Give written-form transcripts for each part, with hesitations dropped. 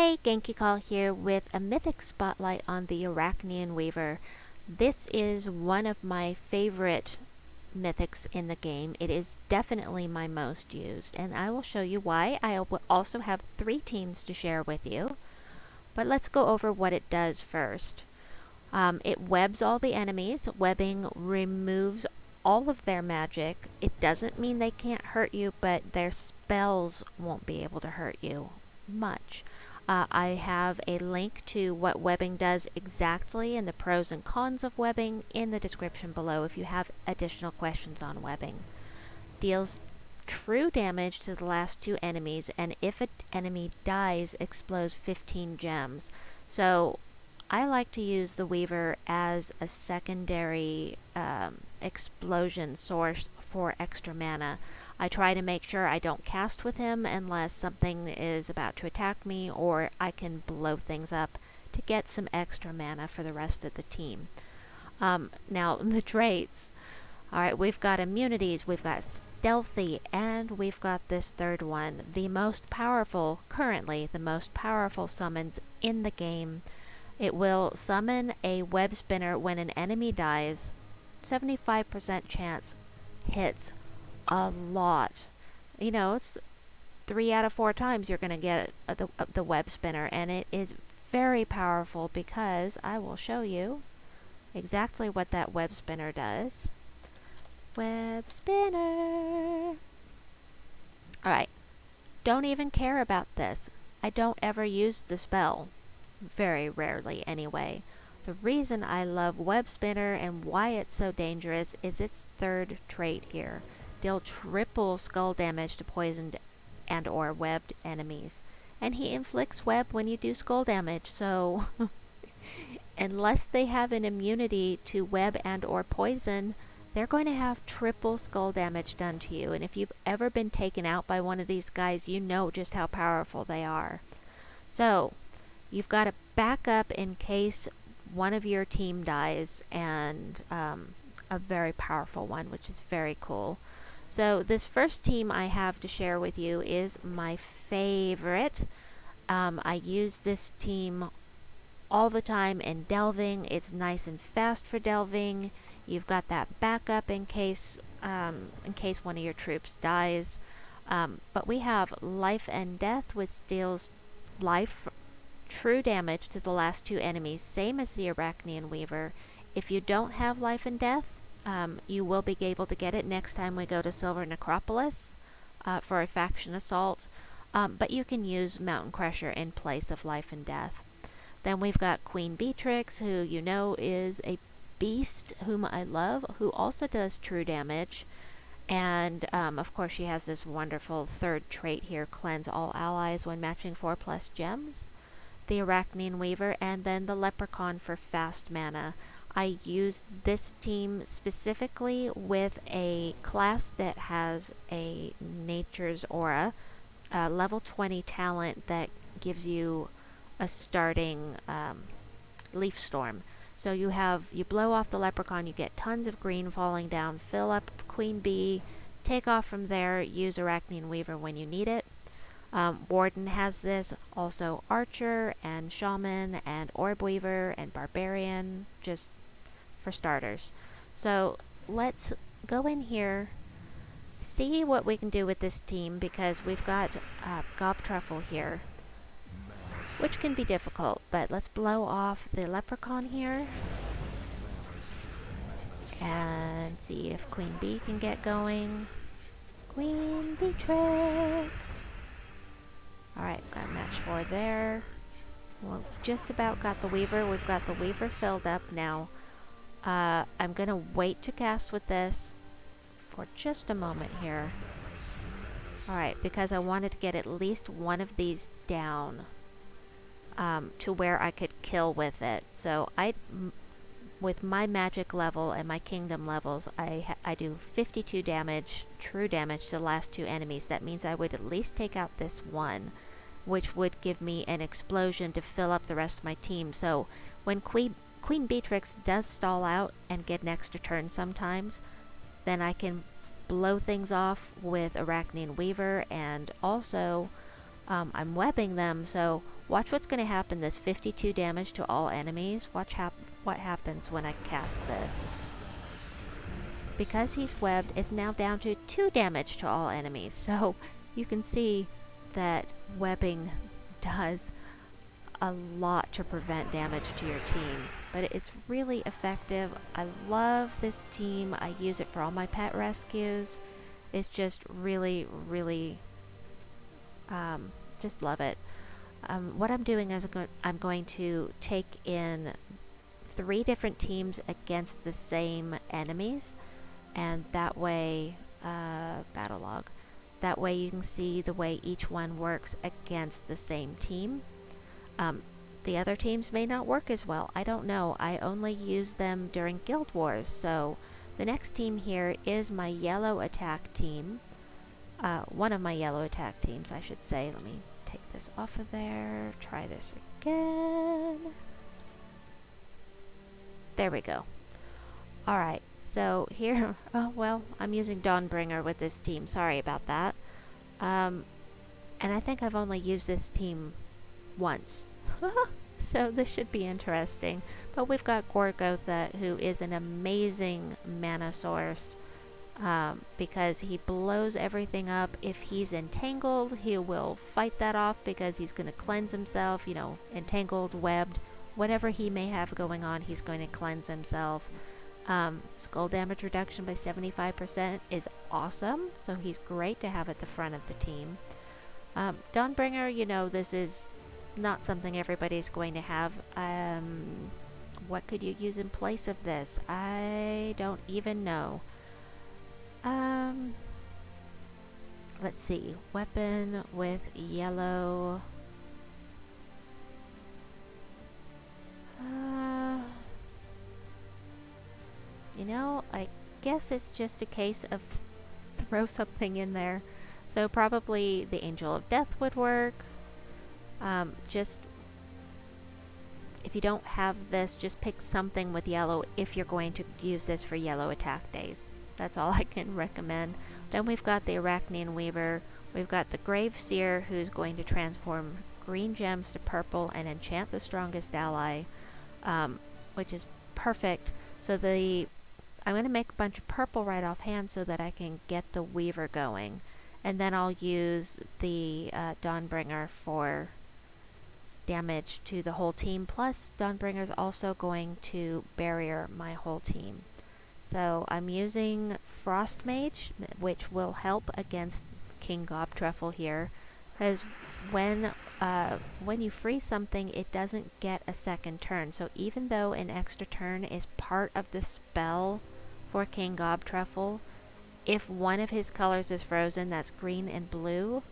Hey, Genki Call here with a Mythic spotlight on the Arachnean Weaver. This is one of my favorite Mythics in the game. It is definitely my most used, and I will show you why. I will also have 3 teams to share with you, but let's go over what it does first. It webs all the enemies. Webbing removes all of their magic. It doesn't mean they can't hurt you, but their spells won't be able to hurt you much. I have a link to what webbing does exactly and the pros and cons of webbing in the description below if you have additional questions on webbing. Deals true damage to the last 2 enemies, and if an enemy dies, explodes 15 gems. So I like to use the Weaver as a secondary explosion source for extra mana. I try to make sure I don't cast with him unless something is about to attack me, or I can blow things up to get some extra mana for the rest of the team. Now, the traits. Alright, we've got immunities, we've got stealthy, and we've got this third one. The most powerful, currently, the most powerful summons in the game. It will summon a web spinner when an enemy dies. 75% chance hits a lot. You know, it's 3 out of 4 times you're going to get the web spinner, and it is very powerful because I will show you exactly what that web spinner does. Web spinner. Alright, don't even care about this. I don't ever use the spell. Very rarely anyway. The reason I love web spinner and why it's so dangerous is its third trait here. Deal triple skull damage to poisoned and or webbed enemies. And he inflicts web when you do skull damage, so unless they have an immunity to web and or poison, they're going to have triple skull damage done to you. And if you've ever been taken out by one of these guys, you know just how powerful they are. So you've got a backup in case one of your team dies, and a very powerful one, which is very cool. So this first team I have to share with you is my favorite. I use this team all the time in delving. It's nice and fast for delving. You've got that backup in case one of your troops dies. But we have life and death, which deals life true damage to the last 2 enemies, same as the Arachnean Weaver. If you don't have life and death, you will be able to get it next time we go to Silver Necropolis for a faction assault, but you can use Mountain Crusher in place of life and death. Then we've got Queen Beetrix, who you know is a beast whom I love, who also does true damage. And of course she has this wonderful third trait here, cleanse all allies when matching 4+ gems. The Arachnean Weaver, and then the Leprechaun for fast mana. I use this team specifically with a class that has a Nature's Aura, level 20 talent that gives you a starting Leaf Storm. So you blow off the Leprechaun, you get tons of green falling down, fill up Queen Bee, take off from there, use Arachnean Weaver when you need it. Warden has this, also Archer and Shaman and Orb Weaver and Barbarian, just for starters. So let's go in here, see what we can do with this team, because we've got Gob Truffle here, which can be difficult, but let's blow off the Leprechaun here and see if Queen Bee can get going. Queen Beetrix. Alright, got match 4 there. Well, just about got the Weaver. We've got the Weaver filled up now. I'm going to wait to cast with this for just a moment here. Alright, because I wanted to get at least one of these down to where I could kill with it. So with my magic level and my kingdom levels, I do 52 damage, true damage to the last 2 enemies. That means I would at least take out this one, which would give me an explosion to fill up the rest of my team. So when Queen Beetrix does stall out and get an extra turn sometimes, then I can blow things off with Arachnean Weaver, and also I'm webbing them, so watch what's going to happen. This 52 damage to all enemies. Watch what happens when I cast this. Because he's webbed, it's now down to 2 damage to all enemies. So you can see that webbing does a lot to prevent damage to your team. But it's really effective. I love this team. I use it for all my pet rescues. It's just really, really, just love it. What I'm doing is I'm going to take in 3 different teams against the same enemies. And that way, battle log, that way you can see the way each one works against the same team. The other teams may not work as well. I don't know. I only use them during Guild Wars. So the next team here is my yellow attack team. One of my yellow attack teams, I should say. Let me take this off of there. Try this again. There we go. Alright. So here, oh well, I'm using Dawnbringer with this team. Sorry about that. And I think I've only used this team once. So this should be interesting. But we've got Gorgotha, who is an amazing mana source. Because he blows everything up. If he's entangled, he will fight that off because he's going to cleanse himself. You know, entangled, webbed, whatever he may have going on, he's going to cleanse himself. Skull damage reduction by 75% is awesome, so he's great to have at the front of the team. Dawnbringer, you know, this is not something everybody's going to have. What could you use in place of this? I don't even know. Let's see. Weapon with yellow. You know, I guess it's just a case of throw something in there. So probably the Angel of Death would work. Just, if you don't have this, just pick something with yellow if you're going to use this for yellow attack days. That's all I can recommend. Then we've got the Arachnean Weaver. We've got the Grave Seer, who's going to transform green gems to purple and enchant the strongest ally, which is perfect. So I'm going to make a bunch of purple right offhand so that I can get the Weaver going. And then I'll use the Dawnbringer for damage to the whole team. Plus, Dawnbringer's also going to barrier my whole team. So I'm using Frost Mage, which will help against King Gobtruffle here. Because when you freeze something, it doesn't get a second turn. So even though an extra turn is part of the spell for King Gobtruffle, if one of his colors is frozen, that's green and blue,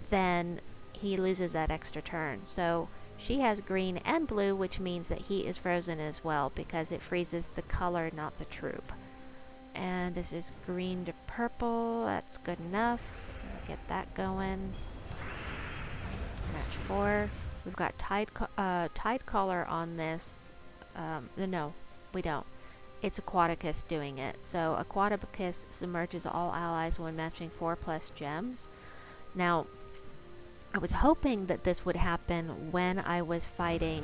then he loses that extra turn. So she has green and blue, which means that he is frozen as well, because it freezes the color, not the troop. And this is green to purple. That's good enough. Get that going. Match 4. We've got Tide Collar on this. No, we don't. It's Aquaticus doing it. So Aquaticus submerges all allies when matching 4+ gems. Now, I was hoping that this would happen when I was fighting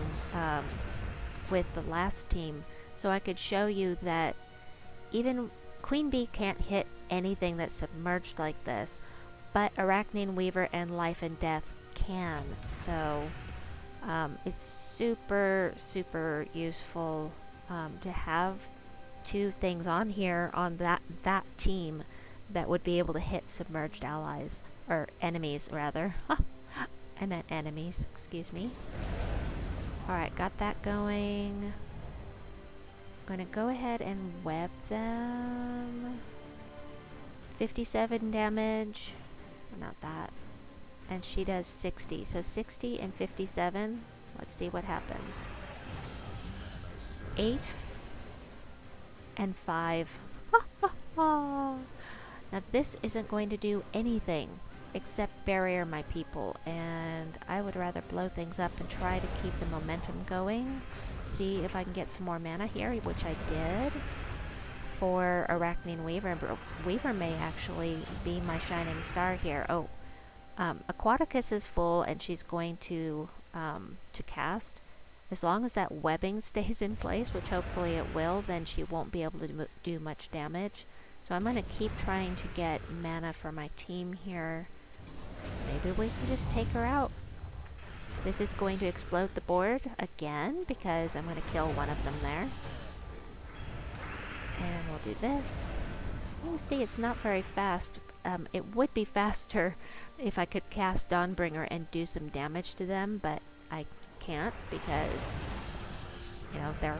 with the last team, so I could show you that even Queen Bee can't hit anything that's submerged like this, but Arachnean Weaver and Life and Death can. So it's super, super useful to have 2 things on here on that team that would be able to hit submerged allies, or enemies rather. I meant enemies, excuse me. Alright, got that going. I'm gonna go ahead and web them. 57 damage. Not that. And she does 60. So 60 and 57. Let's see what happens. 8 and 5. Now this isn't going to do anything except barrier my people, and I would rather blow things up and try to keep the momentum going. See if I can get some more mana here, which I did for Arachnean Weaver. Weaver may actually be my shining star here. Oh, Aquaticus is full, and she's going to cast. As long as that webbing stays in place, which hopefully it will, then she won't be able to do much damage. So I'm going to keep trying to get mana for my team here. Maybe we can just take her out. This is going to explode the board again, because I'm going to kill one of them there. And we'll do this. You can see it's not very fast. It would be faster if I could cast Dawnbringer and do some damage to them, but I can't because, you know, they're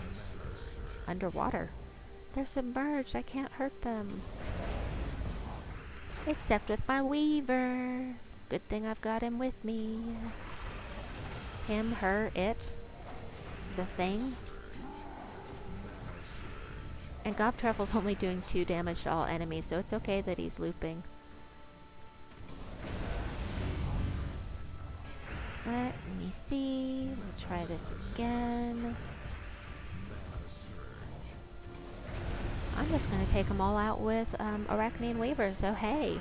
underwater. They're submerged. I can't hurt them. Except with my weavers. Good thing I've got him with me. Him, her, it. The thing. And Gobtruffle's only doing 2 damage to all enemies, so it's okay that he's looping. Let me see. We'll try this again. I'm just going to take them all out with Arachnean Weaver, so hey.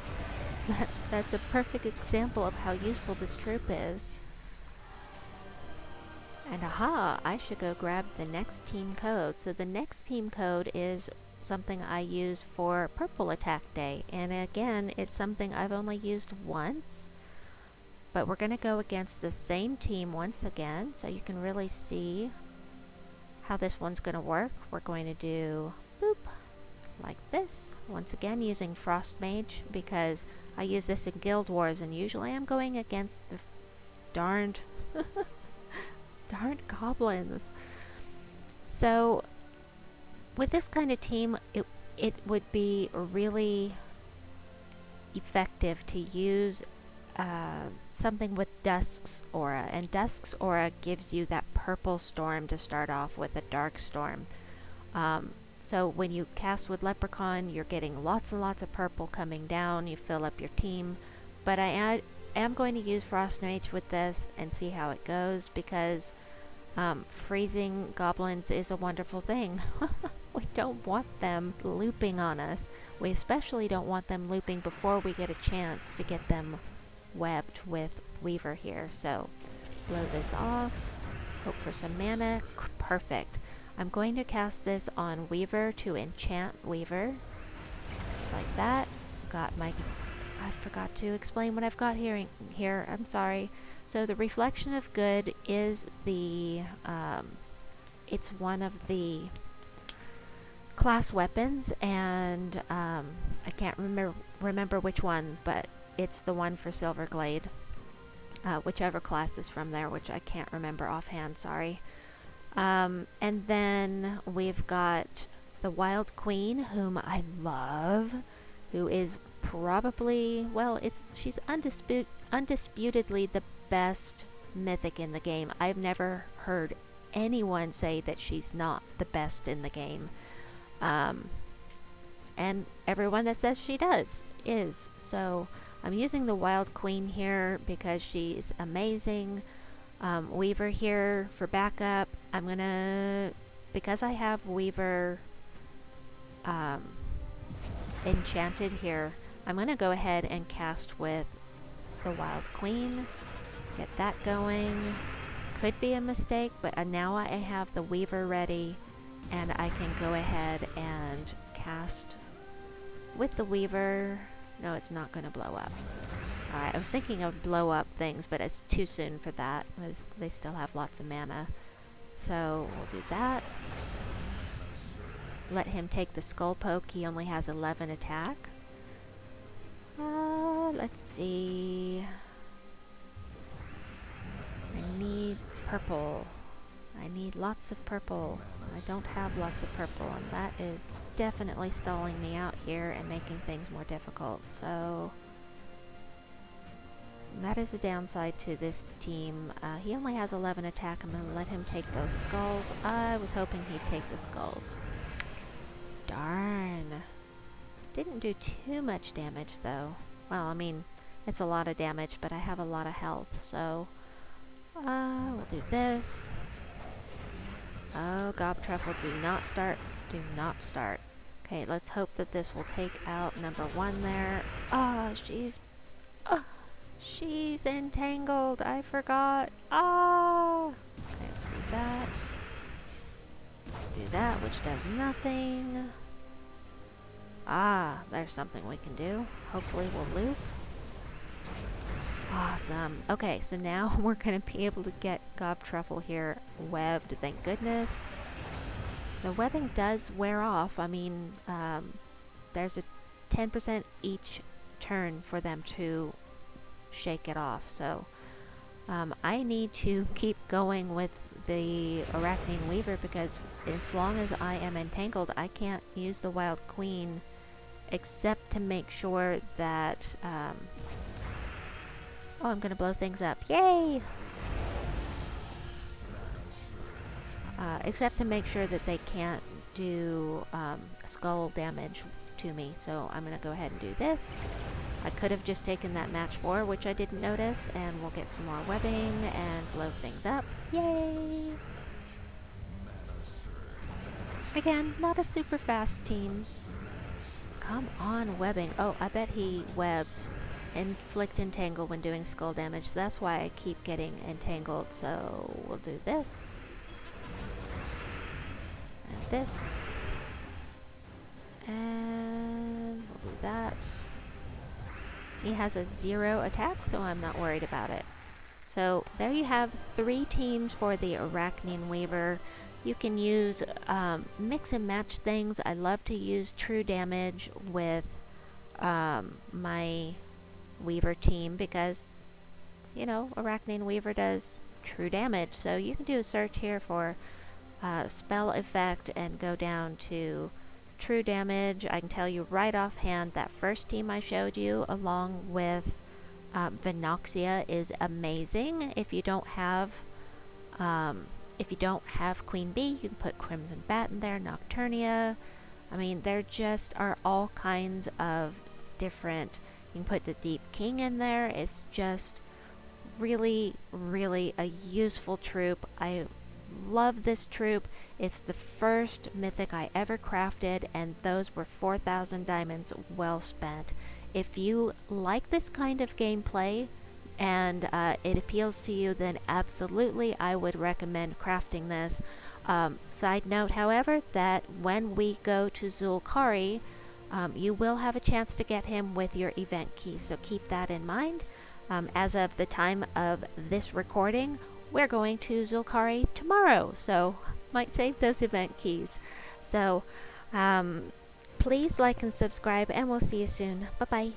That's a perfect example of how useful this troop is. And aha, I should go grab the next team code. So the next team code is something I use for Purple Attack Day. And again, it's something I've only used once. But we're going to go against the same team once again, so you can really see how this one's going to work. We're going to do boop, like this. Once again, using Frost Mage, because I use this in Guild Wars, and usually I'm going against the darned goblins. So with this kind of team, it would be really effective to use something with Dusk's Aura, and Dusk's Aura gives you that purple storm to start off with, a dark storm. So when you cast with Leprechaun, you're getting lots and lots of purple coming down, you fill up your team. But I am going to use Frost Mage with this and see how it goes, because freezing goblins is a wonderful thing. We don't want them looping on us. We especially don't want them looping before we get a chance to get them webbed with Weaver here. So blow this off, hope for some mana. Perfect. I'm going to cast this on Weaver to enchant Weaver, just like that. Got my, I forgot to explain what I've got here. I'm sorry. So the Reflection of Good is the it's one of the class weapons, and I can't remember which one, but it's the one for Silverglade, whichever class is from there, which I can't remember offhand, sorry. And then we've got the Wild Queen, whom I love, who is probably, well, she's undisputedly the best mythic in the game. I've never heard anyone say that she's not the best in the game. And everyone that says she is. So I'm using the Wild Queen here because she's amazing. Weaver here for backup. I'm gonna, because I have Weaver enchanted here, I'm gonna go ahead and cast with the Wild Queen. Get that going. Could be a mistake, but now I have the Weaver ready, and I can go ahead and cast with the Weaver. No, it's not going to blow up. Alright, I was thinking of blow up things, but it's too soon for that, because they still have lots of mana. So we'll do that. Let him take the Skull Poke. He only has 11 attack. Let's see. I need purple. I need lots of purple. I don't have lots of purple, and that is definitely stalling me out here and making things more difficult. So that is a downside to this team. He only has 11 attack. I'm going to let him take those skulls. I was hoping he'd take the skulls. Darn. Didn't do too much damage, though. Well, I mean, it's a lot of damage, but I have a lot of health, so we'll do this. Oh, Gobtruffle, do not start. Do not start. Okay, let's hope that this will take out number 1 there. Oh, She's entangled. I forgot. Ah! Okay, do that. Do that, which does nothing. Ah, there's something we can do. Hopefully we'll loop. Awesome. Okay, so now we're going to be able to get Gobtruffle here webbed, thank goodness. The webbing does wear off. I mean, there's a 10% each turn for them to shake it off. So I need to keep going with the Arachnean Weaver because as long as I am entangled, I can't use the Wild Queen except to make sure that... oh, I'm gonna blow things up. Yay! Except to make sure that they can't do skull damage to me. So I'm gonna go ahead and do this. I could have just taken that match 4, which I didn't notice, and we'll get some more webbing and blow things up. Yay! Again, not a super fast team. Come on, webbing. Oh, I bet he webbed. Inflict entangle when doing skull damage. So that's why I keep getting entangled. So we'll do this. And this. And we'll do that. He has a 0 attack, so I'm not worried about it. So there you have 3 teams for the Arachnean Weaver. You can use mix and match things. I love to use true damage with my Weaver team because, you know, Arachnean Weaver does true damage. So you can do a search here for spell effect and go down to true damage. I can tell you right offhand that first team I showed you along with Venoxia is amazing. If you don't have Queen Bee, you can put Crimson Bat in there, Nocturnia. I mean, there just are all kinds of different. You can put the Deep King in there. It's just really, really a useful troop. I love this troop. It's the first mythic I ever crafted, and those were 4,000 diamonds well spent. If you like this kind of gameplay and it appeals to you, then absolutely I would recommend crafting this. Side note, however, that when we go to Zul'Kari, you will have a chance to get him with your event key, so keep that in mind. As of the time of this recording, we're going to Zul'Kari tomorrow, so might save those event keys. So please like and subscribe, and we'll see you soon. Bye-bye.